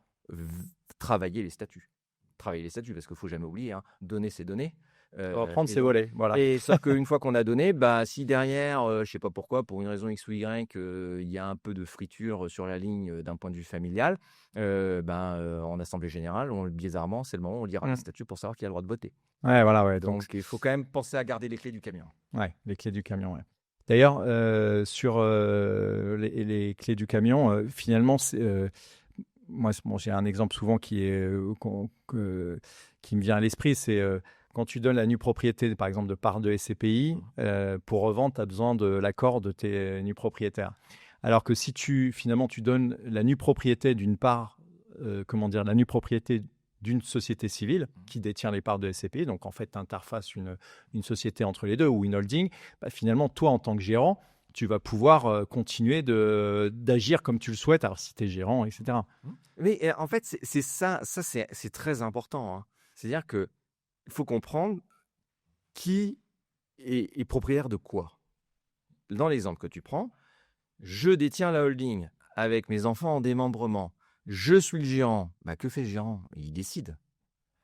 travailler les statuts. Travailler les statuts, parce qu'il ne faut jamais oublier, hein, donner c'est donner. Reprendre ses volets, voilà. Et sauf qu'une fois qu'on a donné, bah, si derrière, je ne sais pas pourquoi, pour une raison X ou Y, il y a un peu de friture sur la ligne d'un point de vue familial, en assemblée générale, bizarrement, c'est le moment où on lira le statut pour savoir qui a le droit de voter. Ouais, voilà, ouais. Donc il faut quand même penser à garder les clés du camion. Ouais, les clés du camion, ouais. D'ailleurs, sur les clés du camion, finalement, moi, j'ai un exemple souvent qui me vient à l'esprit, c'est quand tu donnes la nue propriété, par exemple, de parts de SCPI, pour revendre, tu as besoin de l'accord de tes nus propriétaires. Alors que si finalement tu donnes la nue propriété d'une part, la nue propriété d'une société civile qui détient les parts de SCPI, donc en fait, tu interfaces une société entre les deux ou une holding, finalement, toi, en tant que gérant, tu vas pouvoir continuer d'agir comme tu le souhaites, alors si tu es gérant, etc. Mais en fait, c'est ça c'est très important. Hein. C'est-à-dire qu'il faut comprendre qui est propriétaire de quoi. Dans l'exemple que tu prends, je détiens la holding avec mes enfants en démembrement. Je suis le gérant. Que fait le gérant? Il décide.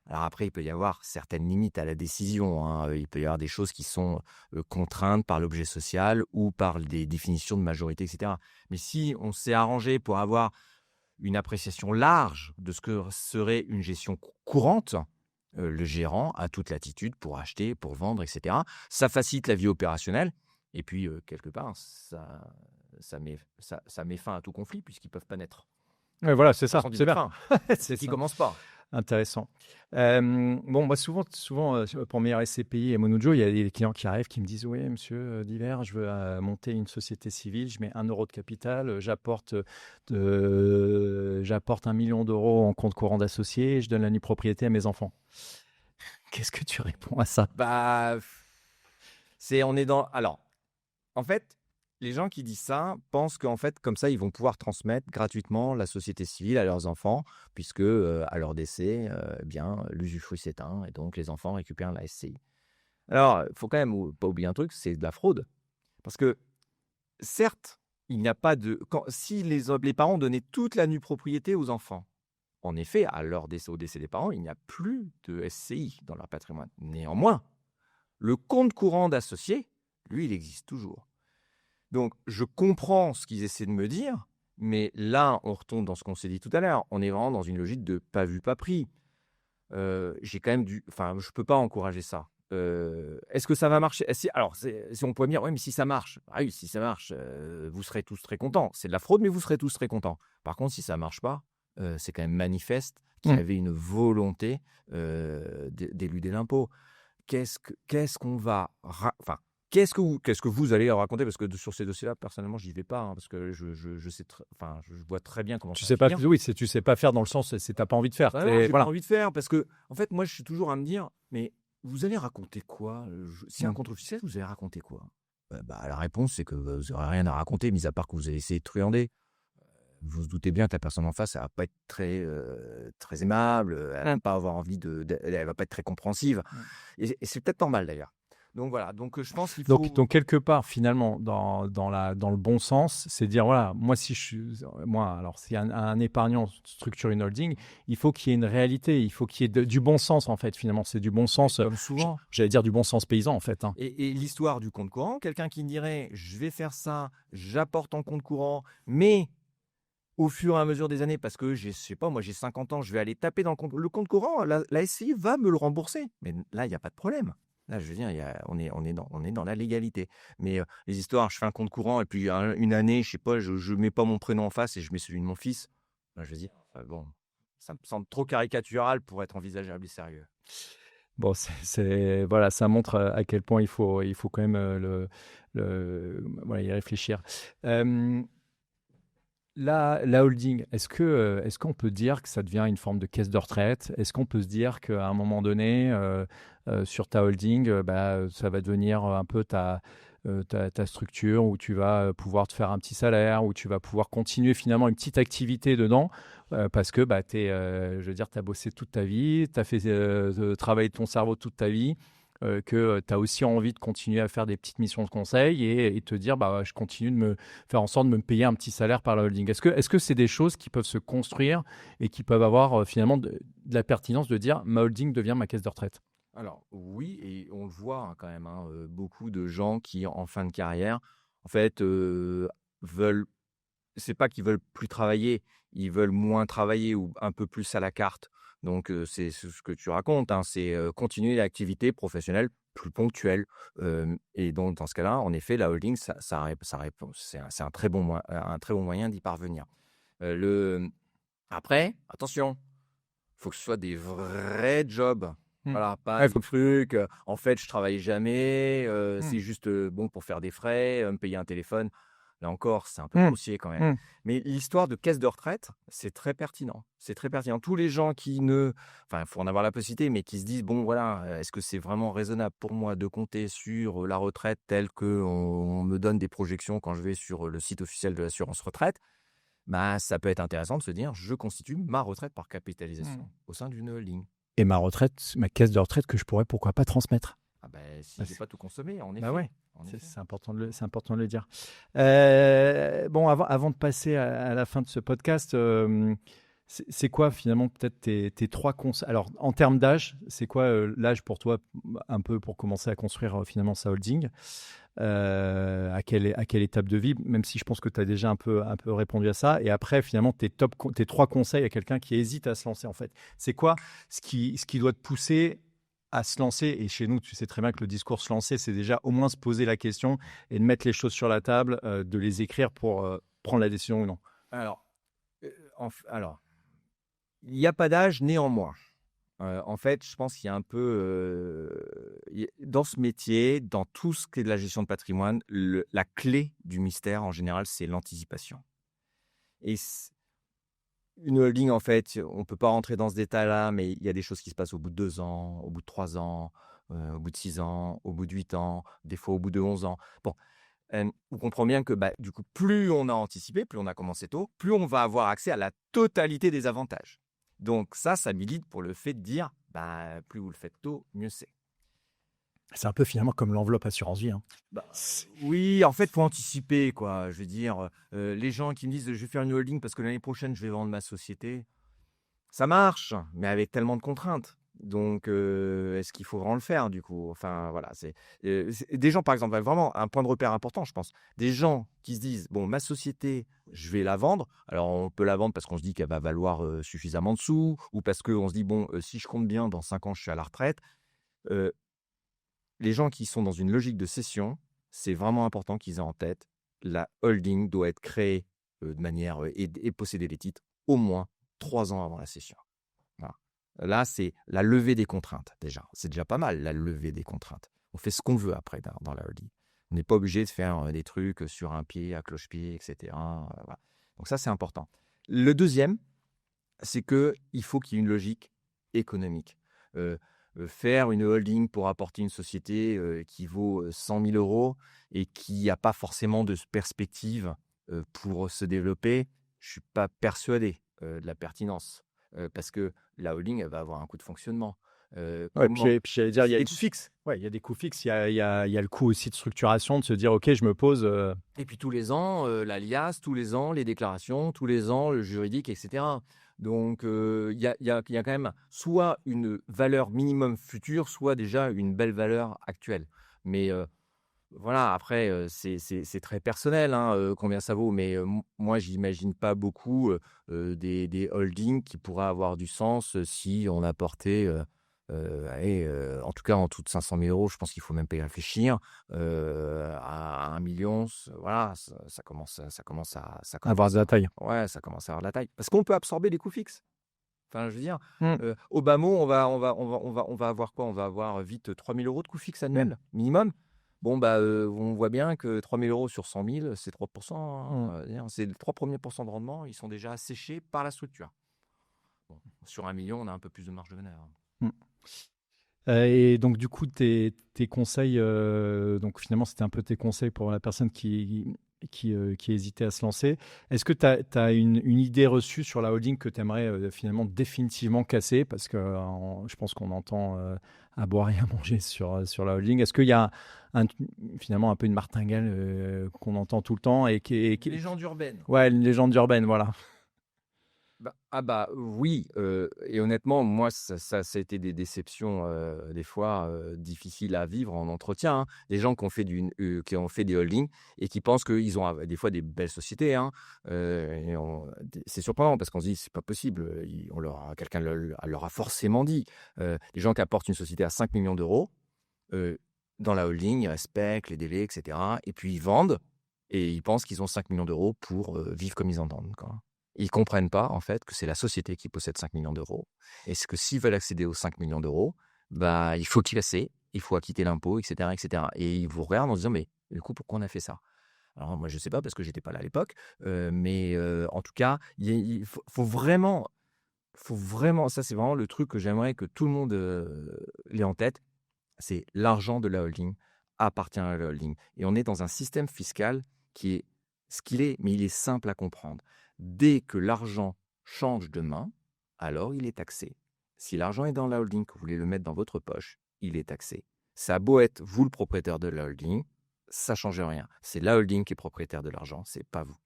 Alors après, il peut y avoir certaines limites à la décision. Hein. Il peut y avoir des choses qui sont contraintes par l'objet social ou par des définitions de majorité, etc. Mais si on s'est arrangé pour avoir une appréciation large de ce que serait une gestion courante, le gérant a toute latitude pour acheter, pour vendre, etc. Ça facilite la vie opérationnelle. Et puis, quelque part, ça met fin à tout conflit puisqu'ils ne peuvent pas naître. Ouais, voilà, c'est ça. C'est bien. C'est qui ne commence pas. Intéressant. Moi, souvent pour meilleur SCPI et Monojo, il y a des clients qui arrivent qui me disent: oui, monsieur Diver, je veux monter une société civile, je mets 1 euro de capital, j'apporte 1 million d'euros en compte courant d'associé, je donne la nue propriété à mes enfants. Qu'est-ce que tu réponds à ça? Alors, en fait, les gens qui disent ça pensent qu'en fait, comme ça, ils vont pouvoir transmettre gratuitement la société civile à leurs enfants, puisque à leur décès, l'usufruit s'éteint et donc les enfants récupèrent la SCI. Alors, il faut quand même pas oublier un truc, c'est de la fraude. Parce que, certes, il n'y a pas de... si les parents donnaient toute la nue propriété aux enfants, en effet, au décès des parents, il n'y a plus de SCI dans leur patrimoine. Néanmoins, le compte courant d'associé, lui, il existe toujours. Donc, je comprends ce qu'ils essaient de me dire, mais là, on retombe dans ce qu'on s'est dit tout à l'heure. On est vraiment dans une logique de pas vu, pas pris. Je ne peux pas encourager ça. Est-ce que ça va marcher? Alors, si on peut me dire, oui, mais si ça marche, oui, si ça marche, vous serez tous très contents. C'est de la fraude, mais vous serez tous très contents. Par contre, si ça ne marche pas, c'est quand même manifeste qu'il y avait une volonté d'éluder l'impôt. Qu'est-ce que vous allez raconter? Parce que sur ces dossiers-là, personnellement, je n'y vais pas, hein, parce que je vois très bien comment tu ça sais pas, oui, tu sais pas faire dans le sens, c'est t'as pas envie de faire. J'ai pas envie de faire, parce que, en fait, moi, je suis toujours à me dire, mais vous allez raconter quoi? Si un contrôle fiscal, vous allez raconter quoi? La réponse, c'est que vous n'aurez rien à raconter, mis à part que vous allez essayer de truander. Vous vous doutez bien que la personne en face, elle va pas être très aimable, elle va pas avoir envie elle va pas être très compréhensive. Et c'est peut-être normal d'ailleurs. Donc voilà, donc je pense qu'il faut... Donc quelque part, finalement, dans le bon sens, c'est dire, voilà, moi, alors, si un épargnant structure une holding, il faut qu'il y ait une réalité, il faut qu'il y ait du bon sens, en fait, finalement. C'est du bon sens, Comme souvent. j'allais dire du bon sens paysan, en fait. Hein. Et l'histoire du compte courant, quelqu'un qui me dirait, je vais faire ça, j'apporte en compte courant, mais au fur et à mesure des années, parce que je sais pas, moi j'ai 50 ans, je vais aller taper dans le compte courant, la SCI va me le rembourser. Mais là, il n'y a pas de problème. Là, je veux dire, on est dans la légalité. Mais les histoires, je fais un compte courant et puis une année, je sais pas, je mets pas mon prénom en face et je mets celui de mon fils. Là, je veux dire, bon, ça me semble trop caricatural pour être envisageable et sérieux. Bon, voilà, ça montre à quel point il faut quand même voilà, y réfléchir. La holding, est-ce qu'on peut dire que ça devient une forme de caisse de retraite? Est-ce qu'on peut se dire qu'à un moment donné, sur ta holding, ça va devenir un peu ta structure où tu vas pouvoir te faire un petit salaire, où tu vas pouvoir continuer finalement une petite activité dedans, parce que je veux dire, tu as bossé toute ta vie, tu as fait travailler ton cerveau toute ta vie, que tu as aussi envie de continuer à faire des petites missions de conseil et te dire, je continue de me faire en sorte de me payer un petit salaire par la holding. Est-ce que c'est des choses qui peuvent se construire et qui peuvent avoir finalement de la pertinence de dire, ma holding devient ma caisse de retraite? Alors oui, et on le voit quand même, hein, beaucoup de gens qui, en fin de carrière, en fait, veulent, c'est pas qu'ils veulent plus travailler, ils veulent moins travailler ou un peu plus à la carte. Donc c'est ce que tu racontes, hein, c'est continuer l'activité professionnelle plus ponctuelle. Et donc dans ce cas-là, en effet, la holding, ça répond, c'est un très bon moyen d'y parvenir. Après, attention, faut que ce soit des vrais jobs. Voilà, pas Ouais, des trucs, en fait, je travaille jamais, c'est Hmm. juste, bon, pour faire des frais, me payer un téléphone. Là encore, c'est un peu Hmm. grossier quand même. Hmm. Mais l'histoire de caisse de retraite, c'est très pertinent. C'est très pertinent. Tous les gens qui ne, enfin, il faut en avoir la possibilité, mais qui se disent: «Bon, voilà, est-ce que c'est vraiment raisonnable pour moi de compter sur, la retraite telle qu'on me donne des projections quand je vais sur, le site officiel de l'assurance retraite?» Bah, ça peut être intéressant de se dire: «Je constitue ma retraite par Hmm. capitalisation au sein d'une holding». Et ma retraite, ma caisse de retraite que je pourrais pourquoi pas transmettre. Ah ben, si j'ai Parce- pas tout consommé, en Bah effet, ouais, en c'est effet. c'est important c'est important de le dire. Bon, avant de passer à la fin de ce podcast, c'est quoi finalement peut-être tes trois conseils? Alors, en termes d'âge, c'est quoi l'âge pour toi, un peu pour commencer à construire finalement sa holding? À quelle étape de vie? Même si je pense que tu as déjà un peu répondu à ça. Et après, finalement, tes trois conseils à quelqu'un qui hésite à se lancer, en fait. C'est quoi ce qui doit te pousser à se lancer? Et chez nous, tu sais très bien que le discours se lancer, c'est déjà au moins se poser la question et de mettre les choses sur la table, de les écrire pour prendre la décision ou non. Alors, alors, il n'y a pas d'âge néanmoins. En fait, je pense qu'il y a un peu, dans ce métier, dans tout ce qui est de la gestion de patrimoine, la clé du mystère en général, c'est l'anticipation. Et une holding, en fait, on ne peut pas rentrer dans ce détail-là, mais il y a des choses qui se passent au bout de 2 ans, au bout de 3 ans, au bout de 6 ans, au bout de 8 ans, des fois au bout de 11 ans. Bon, on comprend bien que, du coup, plus on a anticipé, plus on a commencé tôt, plus on va avoir accès à la totalité des avantages. Donc ça milite pour le fait de dire, plus vous le faites tôt, mieux c'est. C'est un peu finalement comme l'enveloppe assurance vie. Hein. Bah, oui, en fait, faut anticiper, quoi. Je veux dire, les gens qui me disent: «Je vais faire une holding parce que l'année prochaine, je vais vendre ma société». Ça marche, mais avec tellement de contraintes. Donc, est-ce qu'il faut vraiment le faire du coup? Enfin voilà, c'est des gens par exemple, vraiment un point de repère important je pense. Des gens qui se disent: «Bon ma société, je vais la vendre». Alors on peut la vendre parce qu'on se dit qu'elle va valoir, suffisamment de sous ou parce qu'on se dit: «Bon, si je compte bien dans 5 ans je suis à la retraite». Heu, les gens qui sont dans une logique de cession, c'est vraiment important qu'ils aient en tête, la holding doit être créée, de manière, et posséder les titres au moins 3 ans avant la cession. Voilà. Là, c'est la levée des contraintes déjà. C'est déjà pas mal la levée des contraintes. On fait ce qu'on veut après dans la holding. On n'est pas obligé de faire des trucs sur un pied, à cloche-pied, etc. Voilà. Donc ça, c'est important. Le deuxième, c'est qu'il faut qu'il y ait une logique économique. Euh, Faire une holding pour apporter une société qui vaut 100 000 euros et qui n'a pas forcément de perspective pour se développer, je ne suis pas persuadé de la pertinence. Parce que la holding, elle va avoir un coût de fonctionnement. Ouais, puis j'allais dire, il y a des coûts fixes. Ouais, il y a des coûts fixes. Il y a le coût aussi de structuration, de se dire, OK, je me pose. Et puis tous les ans, l'alias, tous les ans, les déclarations, tous les ans, le juridique, etc. Donc, il y a quand même soit une valeur minimum future, soit déjà une belle valeur actuelle. Mais voilà, après, c'est très personnel, hein, combien ça vaut. Mais moi, j'imagine pas beaucoup des holdings qui pourraient avoir du sens si on apportait, allez, en tout cas, en dessous de 500 000 euros, je pense qu'il faut même pas y réfléchir. À 1 million, voilà, ça commence Avoir de la taille. ouais, ça commence à avoir de la taille. Parce qu'on peut absorber les coûts fixes. Enfin, je veux dire, Mm. au bas mot, on va avoir quoi? On va avoir vite 3 000 euros de coûts fixes annuels, minimum. Bon, bah, on voit bien que 3 000 euros sur 100 000, c'est 3%, hein. C'est les 3 premiers pourcents de rendement, ils sont déjà asséchés par la structure. Bon, sur 1 million, on a un peu plus de marge de manœuvre. Mm. Et donc, du coup, tes conseils, donc finalement, c'était un peu tes conseils pour la personne qui hésitait à se lancer. Est-ce que tu as une idée reçue sur la holding que tu aimerais finalement définitivement casser? Parce que je pense qu'on entend à boire et à manger sur la holding. Est-ce qu'il y a finalement un peu une martingale qu'on entend tout le temps et Légende urbaine. Ouais, une légende urbaine, voilà. Oui, et honnêtement, moi, ça a été des déceptions, des fois, difficiles à vivre en entretien, hein. Des gens qui ont fait qui ont fait des holdings et qui pensent qu'ils ont des fois des belles sociétés, hein, et c'est surprenant parce qu'on se dit: «C'est pas possible», quelqu'un leur a forcément dit. Les gens qui apportent une société à 5 millions d'euros, dans la holding, ils respectent les délais et cetera et puis ils vendent et ils pensent qu'ils ont 5 millions d'euros pour, vivre comme ils entendent, quoi. Ils comprennent pas, en fait, que c'est la société qui possède 5 millions d'euros. Et ce que s'ils veulent accéder aux 5 millions d'euros, bah, il faut qu'ils assez, il faut acquitter l'impôt, etc., etc. Et ils vous regardent en disant, mais du coup, pourquoi on a fait ça? Alors, moi, je sais pas parce que j'étais pas là à l'époque, mais en tout cas, il faut vraiment, ça, c'est vraiment le truc que j'aimerais que tout le monde l'ait en tête, c'est l'argent de la holding appartient à la holding. Et on est dans un système fiscal qui est ce qu'il est, mais il est simple à comprendre. Dès que l'argent change de main, alors il est taxé. Si l'argent est dans la holding, que vous voulez le mettre dans votre poche, il est taxé. Ça a beau être vous le propriétaire de la holding, ça ne change rien. C'est la holding qui est propriétaire de l'argent, c'est pas vous.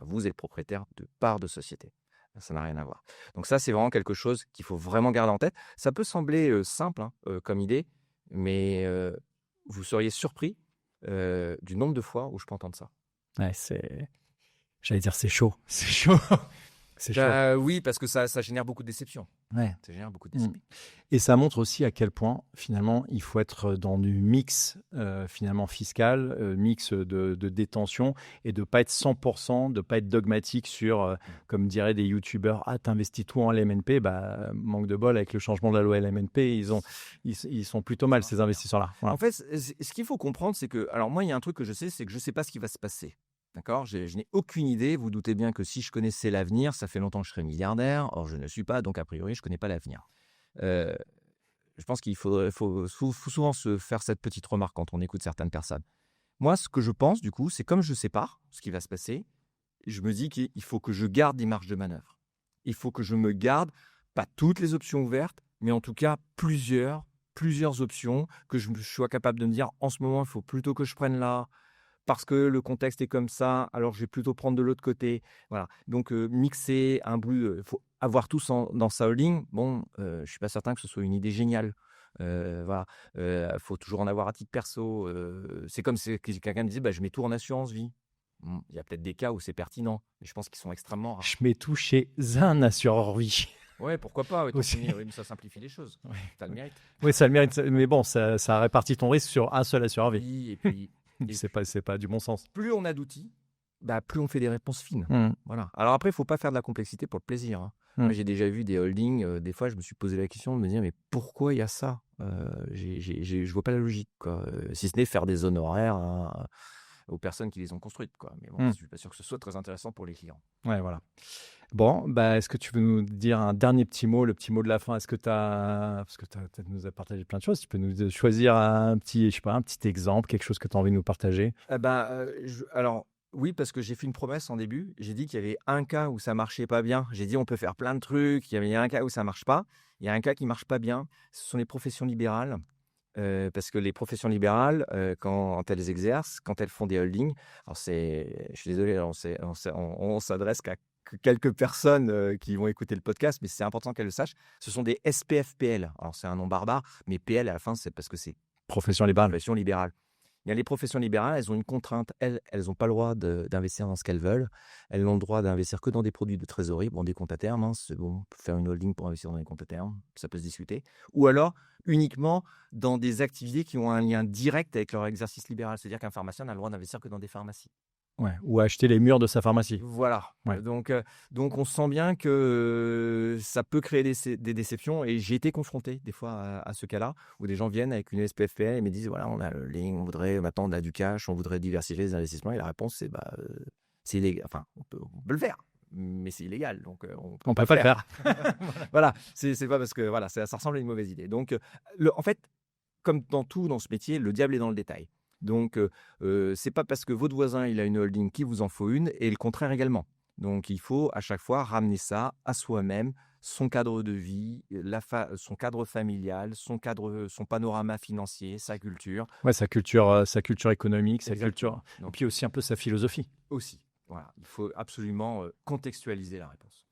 Vous êtes propriétaire de parts de société. Ça n'a rien à voir. Donc ça, c'est vraiment quelque chose qu'il faut vraiment garder en tête. Ça peut sembler simple comme idée, mais vous seriez surpris du nombre de fois où je peux entendre ça. Ouais, j'allais dire, c'est chaud. C'est chaud. C'est chaud. Oui, parce que ça génère beaucoup de déception. Ouais. Ça génère beaucoup de déception. Et ça montre aussi à quel point, finalement, il faut être dans du mix finalement fiscal, mix de détention et de ne pas être 100%, de ne pas être dogmatique sur, comme diraient des youtubeurs, ah, t'investis tout en LMNP. Bah, manque de bol, avec le changement de la loi LMNP, ils sont plutôt mal, ces investisseurs-là. Voilà. En fait, ce qu'il faut comprendre, c'est que, alors moi, il y a un truc que je sais, c'est que je ne sais pas ce qui va se passer. D'accord? Je n'ai aucune idée. Vous doutez bien que si je connaissais l'avenir, ça fait longtemps que je serais milliardaire. Or, je ne suis pas, donc a priori, je ne connais pas l'avenir. Je pense qu'il faut souvent se faire cette petite remarque quand on écoute certaines personnes. Moi, ce que je pense, du coup, c'est comme je ne sais pas ce qui va se passer, je me dis qu'il faut que je garde des marges de manœuvre. Il faut que je me garde, pas toutes les options ouvertes, mais en tout cas plusieurs options, que je sois capable de me dire, en ce moment, il faut plutôt que je prenne là, parce que le contexte est comme ça, alors je vais plutôt prendre de l'autre côté. Voilà. Donc, mixer un bruit, il faut avoir tout dans sa holding. Bon, je ne suis pas certain que ce soit une idée géniale. Voilà. Faut toujours en avoir à titre perso. C'est comme si quelqu'un disait, bah, je mets tout en assurance vie. Il y a peut-être des cas où c'est pertinent, mais je pense qu'ils sont extrêmement rares. Je mets tout chez un assureur vie. Ouais, pourquoi pas, oui, mais ça simplifie les choses. Ouais. Ça le mérite. Oui, ça le mérite, mais bon, ça répartit ton risque sur un seul assureur vie. Oui, et puis... c'est pas du bon sens. Plus on a d'outils, bah, plus on fait des réponses fines. Voilà. Alors après, il ne faut pas faire de la complexité pour le plaisir, hein. Moi, j'ai déjà vu des holdings, des fois, je me suis posé la question de me dire, mais pourquoi il y a ça? Je ne vois pas la logique, quoi. Si ce n'est faire des honoraires aux personnes qui les ont construites, quoi. Mais bon, je ne suis pas sûr que ce soit très intéressant pour les clients. Ouais, voilà. Bon, bah, est-ce que tu veux nous dire un dernier petit mot, le petit mot de la fin? Est-ce que parce que tu nous as partagé plein de choses, tu peux nous choisir un petit exemple, quelque chose que tu as envie de nous partager? Alors, Oui, parce que j'ai fait une promesse en début. J'ai dit qu'il y avait un cas où ça marchait pas bien. J'ai dit on peut faire plein de trucs. Il y avait un cas où ça marche pas. Il y a un cas qui marche pas bien. Ce sont les professions libérales. Parce que les professions libérales, quand elles exercent, quand elles font des holdings, alors je suis désolé, on s'adresse qu'à quelques personnes qui vont écouter le podcast, mais c'est important qu'elles le sachent. Ce sont des SPFPL. Alors c'est un nom barbare, mais PL à la fin, c'est parce que c'est Profession libérale. profession libérale. Il y a les professions libérales, elles ont une contrainte. Elles n'ont pas le droit d'investir dans ce qu'elles veulent. Elles n'ont le droit d'investir que dans des produits de trésorerie, des comptes à terme. Hein, c'est bon, faire une holding pour investir dans des comptes à terme, ça peut se discuter. Ou alors uniquement dans des activités qui ont un lien direct avec leur exercice libéral. C'est-à-dire qu'un pharmacien n'a le droit d'investir que dans des pharmacies. Ouais, ou acheter les murs de sa pharmacie. Voilà. Ouais. Donc on sent bien que ça peut créer des déceptions. Et j'ai été confronté des fois à ce cas-là, où des gens viennent avec une SPFPL et me disent, voilà, on a le link, maintenant on a du cash, on voudrait diversifier les investissements. Et la réponse, c'est illégal. Enfin, on peut le faire, mais c'est illégal. Donc On peut pas le faire. Voilà. C'est pas parce que ça ressemble à une mauvaise idée. Donc, en fait, comme dans tout dans ce métier, le diable est dans le détail. Donc, c'est pas parce que votre voisin il a une holding qu'il vous en faut une, et le contraire également. Donc, il faut à chaque fois ramener ça à soi-même, son cadre de vie, son cadre familial, son panorama financier, sa culture. Ouais, sa culture économique, sa Exactement. culture, et puis aussi un peu sa philosophie. Aussi. Voilà, il faut absolument contextualiser la réponse.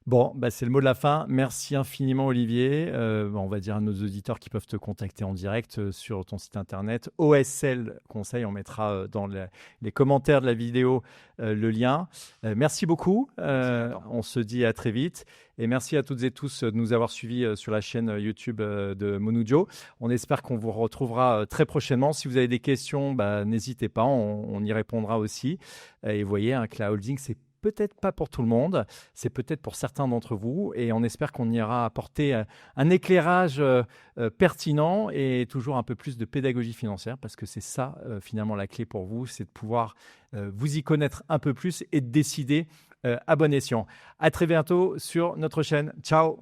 Bon, c'est le mot de la fin. Merci infiniment, Olivier. On va dire à nos auditeurs qui peuvent te contacter en direct sur ton site internet OSL Conseil. On mettra dans les commentaires de la vidéo le lien. Merci beaucoup. On se dit à très vite. Et merci à toutes et tous de nous avoir suivis sur la chaîne YouTube de Monujo. On espère qu'on vous retrouvera très prochainement. Si vous avez des questions, n'hésitez pas, on y répondra aussi. Et vous voyez, que la holding, c'est peut-être pas pour tout le monde, c'est peut-être pour certains d'entre vous, et on espère qu'on ira apporter un éclairage pertinent et toujours un peu plus de pédagogie financière, parce que c'est ça finalement la clé pour vous, c'est de pouvoir vous y connaître un peu plus et de décider à bon escient. À très bientôt sur notre chaîne. Ciao.